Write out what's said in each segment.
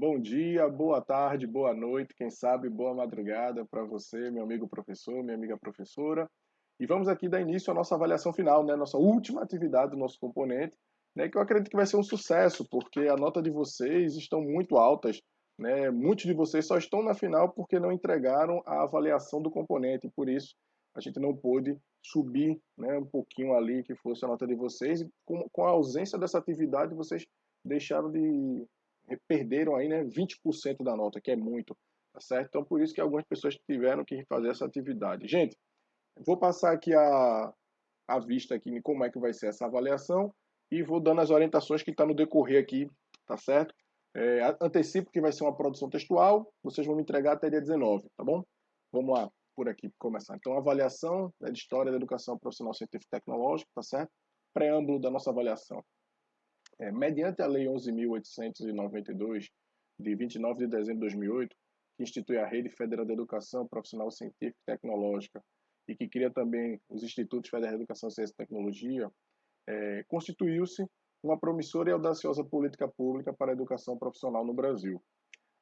Bom dia, boa tarde, boa noite, quem sabe boa madrugada para você, meu amigo professor, minha amiga professora. E vamos aqui dar início à nossa avaliação final, né? Nossa última atividade do nosso componente, né? Que eu acredito que vai ser um sucesso, porque a nota de vocês estão muito altas, né? Muitos de vocês só estão na final porque não entregaram a avaliação do componente, por isso a gente não pôde subir, né, um pouquinho ali que fosse a nota de vocês. E com a ausência dessa atividade, vocês deixaram de perderam aí, né, 20% da nota, que é muito, tá certo? Então, por isso que algumas pessoas tiveram que fazer essa atividade. Gente, vou passar aqui a vista aqui em como é que vai ser essa avaliação e vou dando as orientações que está no decorrer aqui, tá certo? Antecipo que vai ser uma produção textual, vocês vão me entregar até dia 19, tá bom? Vamos lá, por aqui, começar. Então, avaliação, né, de História da Educação Profissional Científica e Tecnológica, tá certo? Preâmbulo da nossa avaliação. Mediante a Lei 11.892, de 29 de dezembro de 2008, que institui a Rede Federal de Educação Profissional Científica e Tecnológica e que cria também os Institutos Federais de Educação, Ciência e Tecnologia, constituiu-se uma promissora e audaciosa política pública para a educação profissional no Brasil.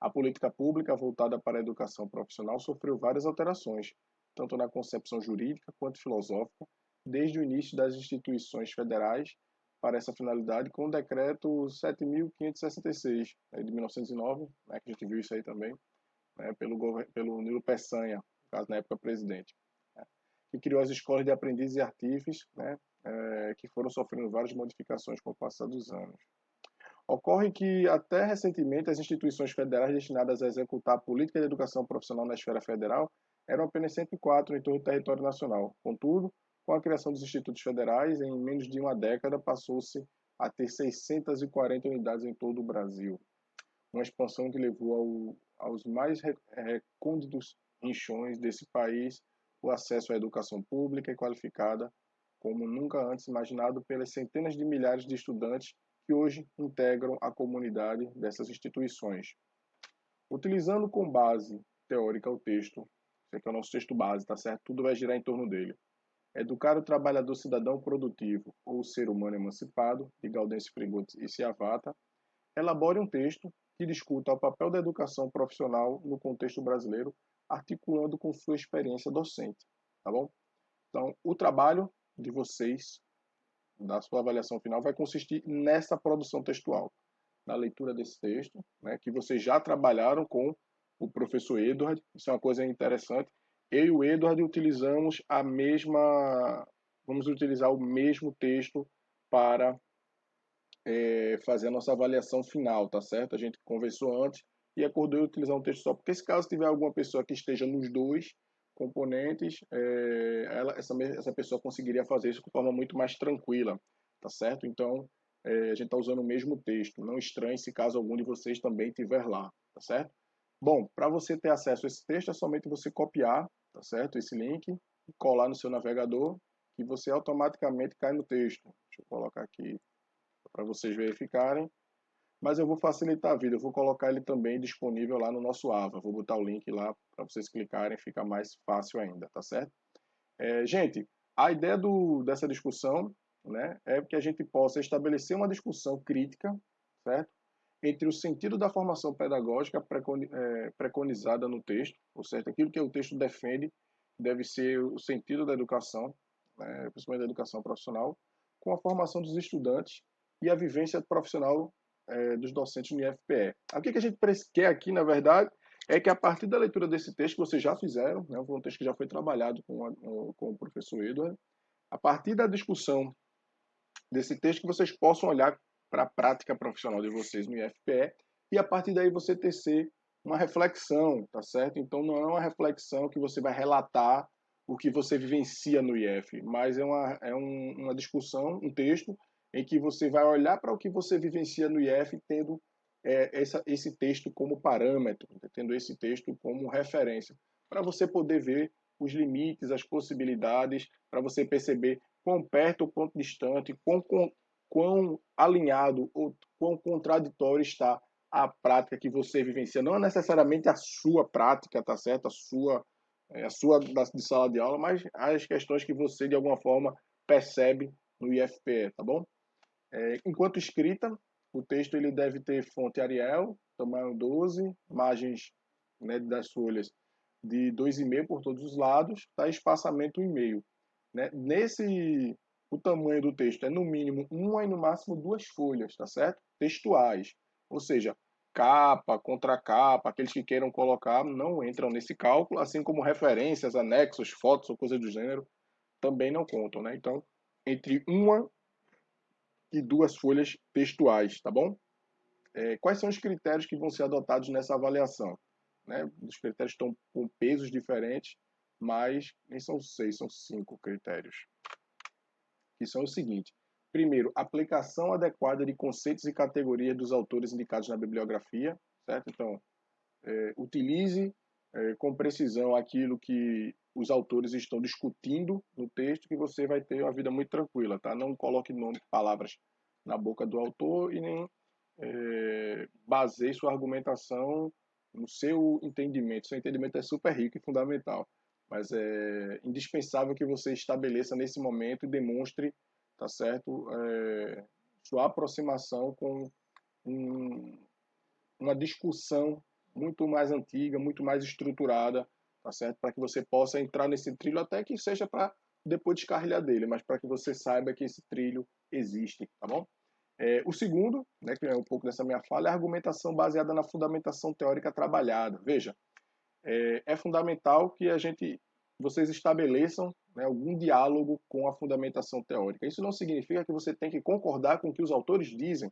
A política pública voltada para a educação profissional sofreu várias alterações, tanto na concepção jurídica quanto filosófica, desde o início das instituições federais para essa finalidade, com o decreto 7.566, de 1909, né, que a gente viu isso aí também, né, pelo Nilo Peçanha, no caso, na época presidente, né, que criou as escolas de aprendizes e artífices, né, que foram sofrendo várias modificações com o passar dos anos. Ocorre que, até recentemente, as instituições federais destinadas a executar a política de educação profissional na esfera federal eram apenas 104 em todo o território nacional. Contudo, com a criação dos institutos federais, em menos de uma década, passou-se a ter 640 unidades em todo o Brasil. Uma expansão que levou aos mais recônditos rinchões desse país o acesso à educação pública e qualificada, como nunca antes imaginado pelas centenas de milhares de estudantes que hoje integram a comunidade dessas instituições. Utilizando com base teórica o texto, esse aqui é o nosso texto base, tá certo? Tudo vai girar em torno dele. Educar o trabalhador cidadão produtivo ou ser humano emancipado, de Gaudêncio Frigotti e Ciavata, elabore um texto que discuta o papel da educação profissional no contexto brasileiro, articulando com sua experiência docente, tá bom? Então, o trabalho de vocês, da sua avaliação final, vai consistir nessa produção textual, na leitura desse texto, né, que vocês já trabalharam com o professor Edward. Isso é uma coisa interessante. Eu e o Edward utilizamos vamos utilizar o mesmo texto para fazer a nossa avaliação final, tá certo? A gente conversou antes e acordou em utilizar um texto só, porque se caso tiver alguma pessoa que esteja nos dois componentes, essa pessoa conseguiria fazer isso de forma muito mais tranquila, tá certo? Então, a gente está usando o mesmo texto. Não estranhe se caso algum de vocês também tiver lá, tá certo? Bom, para você ter acesso a esse texto, é somente você copiar, tá certo? Esse link, colar no seu navegador, que você automaticamente cai no texto. Deixa eu colocar aqui para vocês verificarem. Mas eu vou facilitar a vida, eu vou colocar ele também disponível lá no nosso AVA. Vou botar o link lá para vocês clicarem, fica mais fácil ainda, tá certo? Gente, a ideia dessa discussão, né, é que a gente possa estabelecer uma discussão crítica, certo? Entre o sentido da formação pedagógica preconizada no texto, ou seja, aquilo que o texto defende deve ser o sentido da educação, né, principalmente da educação profissional, com a formação dos estudantes e a vivência profissional dos docentes no IFPE. O que a gente quer aqui, na verdade, é que a partir da leitura desse texto que vocês já fizeram, né, um texto que já foi trabalhado com o professor Edward, a partir da discussão desse texto que vocês possam olhar para a prática profissional de vocês no IFPE e a partir daí você tecer uma reflexão, tá certo? Então não é uma reflexão que você vai relatar o que você vivencia no IF, mas uma discussão, um texto em que você vai olhar para o que você vivencia no IF tendo esse texto como parâmetro, tendo esse texto como referência, para você poder ver os limites, as possibilidades, para você perceber quão perto ou quão distante, quão alinhado ou quão contraditório está a prática que você vivencia. Não necessariamente a sua prática, tá certo? A sua de sala de aula, mas as questões que você, de alguma forma, percebe no IFPE, tá bom? Enquanto escrita, O texto ele deve ter fonte Arial, tamanho 12, margens, né, das folhas de 2,5 por todos os lados, tá? Espaçamento 1,5. Né? O tamanho do texto é no mínimo uma e no máximo duas folhas, tá certo? Textuais. Ou seja, capa, contracapa, aqueles que queiram colocar não entram nesse cálculo, assim como referências, anexos, fotos ou coisa do gênero também não contam, né? Então, entre uma e duas folhas textuais, tá bom? Quais são os critérios que vão ser adotados nessa avaliação? Né? Os critérios estão com pesos diferentes, mas nem são 6, são 5 critérios, que são o seguinte. Primeiro, aplicação adequada de conceitos e categorias dos autores indicados na bibliografia, certo? Então, utilize com precisão aquilo que os autores estão discutindo no texto, que você vai ter uma vida muito tranquila, tá? Não coloque nome, palavras na boca do autor e nem baseie sua argumentação no seu entendimento. Seu entendimento é super rico e fundamental, mas é indispensável que você estabeleça nesse momento e demonstre, tá certo, sua aproximação com uma discussão muito mais antiga, muito mais estruturada, tá certo? Para que você possa entrar nesse trilho, até que seja para depois descarrilhar dele, mas para que você saiba que esse trilho existe, tá bom? O segundo, né, que é um pouco dessa minha fala, é a argumentação baseada na fundamentação teórica trabalhada. Veja, é fundamental que vocês estabeleçam, né, algum diálogo com a fundamentação teórica. Isso não significa que você tem que concordar com o que os autores dizem,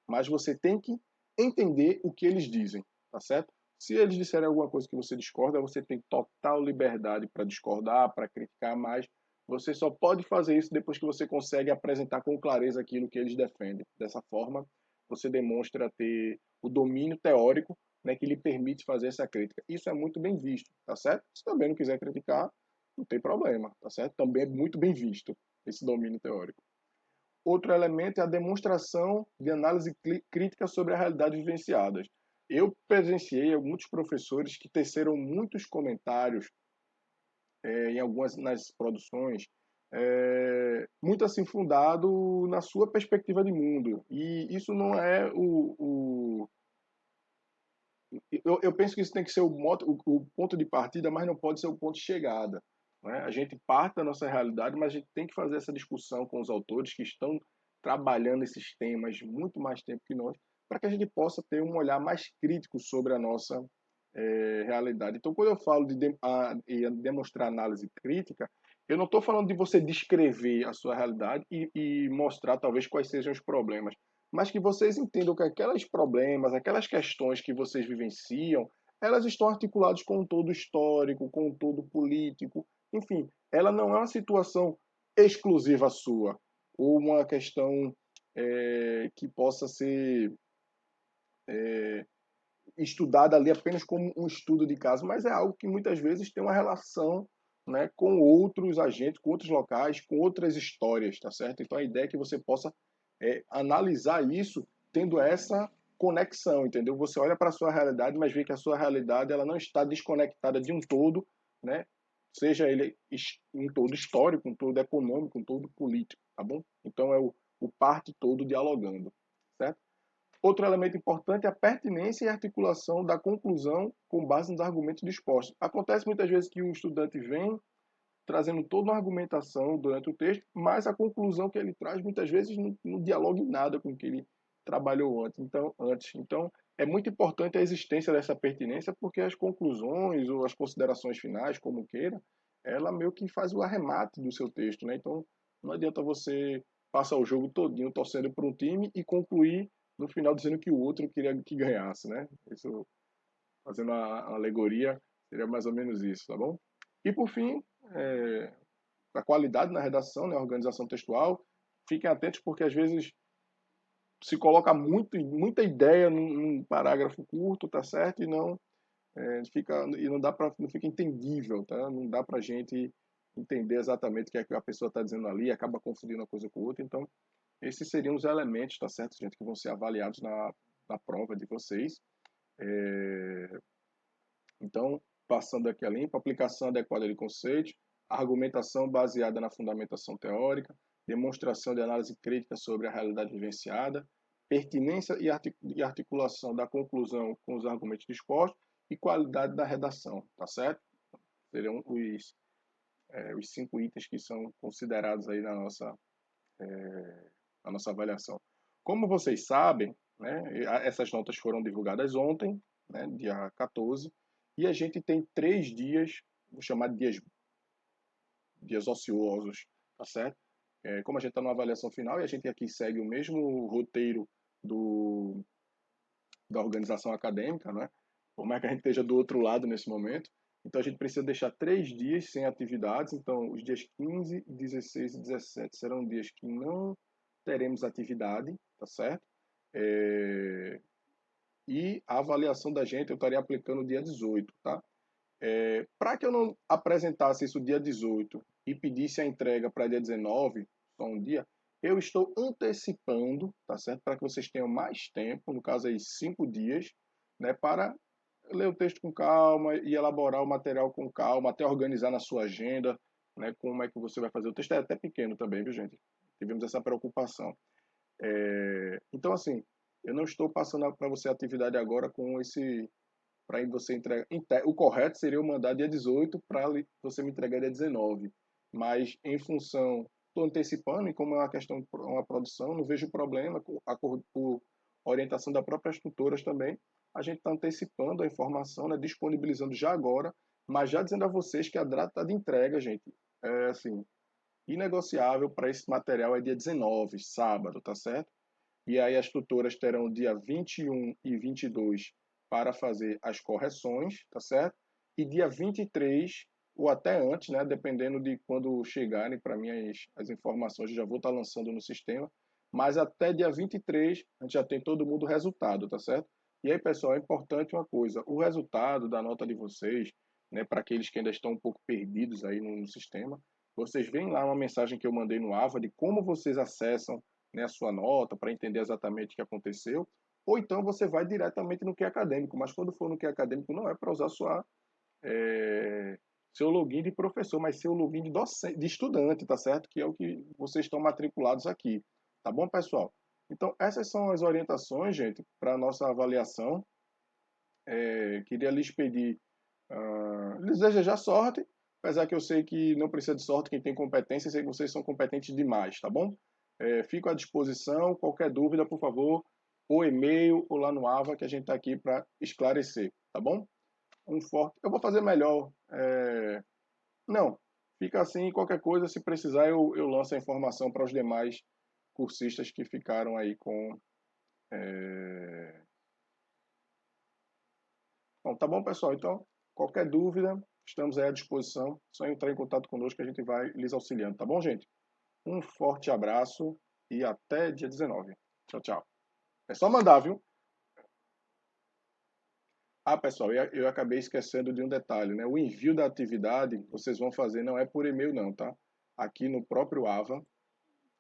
mas você tem que entender o que eles dizem, tá certo? Se eles disserem alguma coisa que você discorda, você tem total liberdade para discordar, para criticar, mas você só pode fazer isso depois que você consegue apresentar com clareza aquilo que eles defendem. Dessa forma, você demonstra ter o domínio teórico, né, que lhe permite fazer essa crítica. Isso é muito bem visto, tá certo? Se também não quiser criticar, não tem problema, tá certo? Também é muito bem visto esse domínio teórico. Outro elemento é a demonstração de análise crítica sobre a realidade vivenciada. Eu presenciei alguns professores que teceram muitos comentários em algumas nas produções, muito assim fundado na sua perspectiva de mundo. E isso não é eu penso que isso tem que ser o ponto de partida, mas não pode ser o ponto de chegada. Né? A gente parte da nossa realidade, mas a gente tem que fazer essa discussão com os autores que estão trabalhando esses temas muito mais tempo que nós, para que a gente possa ter um olhar mais crítico sobre a nossa realidade. Então, quando eu falo de demonstrar análise crítica, eu não estou falando de você descrever a sua realidade e mostrar talvez quais sejam os problemas, mas que vocês entendam que aqueles problemas, aquelas questões que vocês vivenciam, elas estão articuladas com um todo histórico, com um todo político, enfim, ela não é uma situação exclusiva sua, ou uma questão que possa ser estudada ali apenas como um estudo de caso, mas é algo que muitas vezes tem uma relação, né, com outros agentes, com outros locais, com outras histórias, tá certo? Então a ideia é que você possa analisar isso tendo essa conexão, entendeu? Você olha para a sua realidade, mas vê que a sua realidade ela não está desconectada de um todo, né? Seja ele um todo histórico, um todo econômico, um todo político, tá bom? Então é o parte todo dialogando, certo? Outro elemento importante é a pertinência e articulação da conclusão com base nos argumentos dispostos. Acontece muitas vezes que o estudante vem trazendo toda uma argumentação durante o texto, mas a conclusão que ele traz muitas vezes não dialoga em nada com o que ele trabalhou antes. Então, é muito importante a existência dessa pertinência, porque as conclusões ou as considerações finais, como queira, ela meio que faz o arremate do seu texto, né? Então, não adianta você passar o jogo todinho torcendo para um time e concluir no final dizendo que o outro queria que ganhasse, né? Isso, fazendo uma alegoria, seria mais ou menos isso, tá bom? E por fim, a qualidade na redação, né, a organização textual, fiquem atentos porque às vezes se coloca muita ideia num parágrafo curto, tá certo? Não fica entendível, tá? Não dá para gente entender exatamente o que é que a pessoa está dizendo ali, acaba confundindo uma coisa com outra. Então, esses seriam os elementos, tá certo, gente, que vão ser avaliados na prova de vocês. Então, passando aqui a limpo, aplicação adequada de conceitos, argumentação baseada na fundamentação teórica, demonstração de análise crítica sobre a realidade vivenciada, pertinência e articulação da conclusão com os argumentos dispostos e qualidade da redação, tá certo? Seriam os 5 itens que são considerados aí na nossa avaliação. Como vocês sabem, né, essas notas foram divulgadas ontem, né, dia 14, e a gente tem 3 dias, vou chamar de dias ociosos, tá certo? Como a gente está na avaliação final e a gente aqui segue o mesmo roteiro da organização acadêmica, né? Por mais que a gente esteja do outro lado nesse momento, então a gente precisa deixar 3 dias sem atividades, então os dias 15, 16 e 17 serão dias que não teremos atividade, tá certo? E a avaliação da gente eu estaria aplicando dia 18, tá? Para que eu não apresentasse isso dia 18 e pedisse a entrega para dia 19, só um dia, eu estou antecipando, tá certo? Para que vocês tenham mais tempo, no caso aí 5 dias, né, para ler o texto com calma e elaborar o material com calma, até organizar na sua agenda, né, como é que você vai fazer. O texto é até pequeno também, viu, gente? Tivemos essa preocupação. Então, assim, eu não estou passando para você a atividade agora com esse para você entregar. O correto seria eu mandar dia 18 para você me entregar dia 19. Mas em função, estou antecipando, e como é uma questão, uma produção, não vejo problema, por orientação da própria tutoras também, a gente está antecipando a informação, né, disponibilizando já agora, mas já dizendo a vocês que a data de entrega, gente, é assim, inegociável para esse material é dia 19, sábado, tá certo? E aí as tutoras terão dia 21 e 22 para fazer as correções, tá certo? E dia 23, ou até antes, né, dependendo de quando chegarem para mim as informações, eu já vou estar lançando no sistema, mas até dia 23 a gente já tem todo mundo o resultado, tá certo? E aí, pessoal, é importante uma coisa, o resultado da nota de vocês, né, para aqueles que ainda estão um pouco perdidos aí no sistema, vocês veem lá uma mensagem que eu mandei no AVA de como vocês acessam, né, a sua nota para entender exatamente o que aconteceu, ou então você vai diretamente no que é acadêmico, mas quando for no que é acadêmico não é para usar seu login de professor, mas seu login de docente, de estudante, tá certo? Que é o que vocês estão matriculados aqui, tá bom, pessoal? Então essas são as orientações, gente, para a nossa avaliação. Queria lhes pedir, lhes desejar sorte, apesar que eu sei que não precisa de sorte quem tem competência, sei que vocês são competentes demais, tá bom? Fico à disposição, qualquer dúvida, por favor, ou e-mail ou lá no AVA, que a gente está aqui para esclarecer, tá bom? Um forte. Eu vou fazer melhor. Não, fica assim, qualquer coisa, se precisar, eu lanço a informação para os demais cursistas que ficaram aí com. Bom, tá bom, pessoal? Então, qualquer dúvida, estamos aí à disposição. Só entrar em contato conosco que a gente vai lhes auxiliando, tá bom, gente? Um forte abraço e até dia 19. Tchau, tchau. É só mandar, viu? Ah, pessoal, eu acabei esquecendo de um detalhe, né? O envio da atividade vocês vão fazer não é por e-mail não, tá? Aqui no próprio AVA,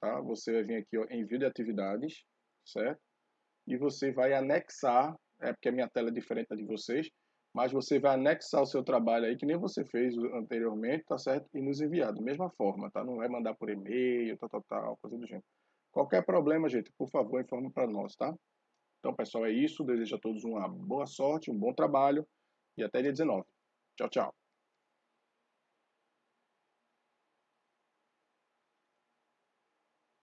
tá? Você vai vir aqui, ó, envio de atividades, certo? E você vai anexar, porque a minha tela é diferente da de vocês, mas você vai anexar o seu trabalho aí, que nem você fez anteriormente, tá certo? E nos enviar da mesma forma, tá? Não vai mandar por e-mail, tal, coisa do gênero. Qualquer problema, gente, por favor, informe para nós, tá? Então, pessoal, é isso. Desejo a todos uma boa sorte, um bom trabalho e até dia 19. Tchau, tchau.